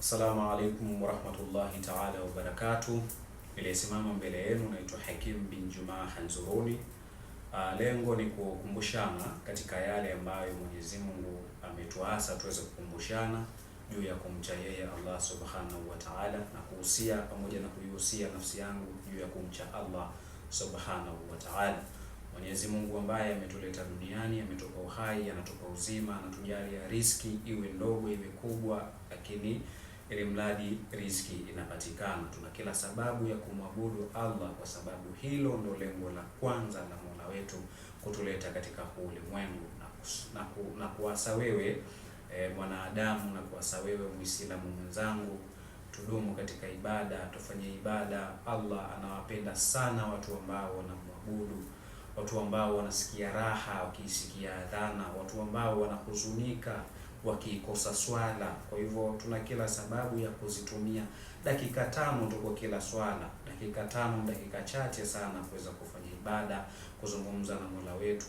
Assalamu alaikum warahmatullahi taala wabarakatuh. Niliyesimama mbele yenu naitwa Hakim bin Juma Hanzuruni. Lengo ni kukumbushana katika yale ambayo Mwenyezi Mungu ametuasa tuweze kukumbushana juu ya kumcha yeye Allah subhanahu wa ta'ala, na kuhusia pamoja na kuihusia nafsi yangu juu ya kumcha Allah subhanahu wa ta'ala. Mwenyezi Mungu ambaye ametuleta duniani, ametupa uhai, anatupa uzima, anatujalia riziki iwe ndogo iwe kubwa, lakini ili mradi riziki inapatikana. Tuna kila sababu ya kumwabudu Allah, kwa sababu hilo ndio lengo la kwanza la Mola wetu kutuleta katika ulimwengu, na kuasa wewe mwanadamu, na kuasa wewe Muislamu mwenzangu, tudumu katika ibada, tufanye ibada. Allah anawapenda sana watu ambao wanamwabudu, watu ambao wanasikia raha wakisikia adhana, watu ambao wanahuzunika wakikosa swala. Kwa hivyo tuna kila sababu ya kuzitumia dakika 5 tu kwa kila swala, dakika 5, dakika chache sana kuweza kufanya ibada, kuzungumza na Mola wetu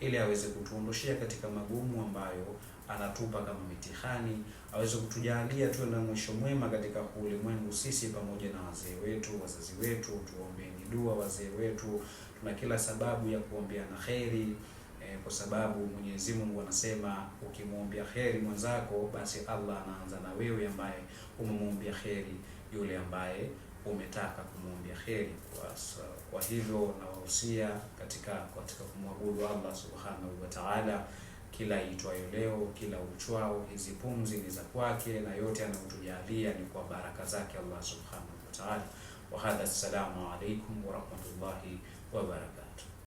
ili aweze kutuondoshia katika magumu ambayo anatupa kama mitihani, aweze kutujalia tuwe na mwisho mwema katika ulimwengu, sisi pamoja na wazee wetu, wazazi wetu. Tuombeeni dua wazee wetu, tuna kila sababu ya kuombeana kheri, kwa sababu Mwenyezi Mungu anasema ukimwombea kheri mwenzako, basi Allah anaanza na wewe ambaye umemwombea kheri yule ambaye umetaka kumwombea kheri. Kwa hivyo nawahusia katika kumwabudu Allah subhanahu wa ta'ala. Kila itwayo leo, kila uchwao, hizi pumzi ni za kwake, na yote anayotujalia ni kwa baraka zake Allah subhanahu wa ta'ala. Wa hadha, assalamu alaikum wa rahmatullahi wa barakatuh.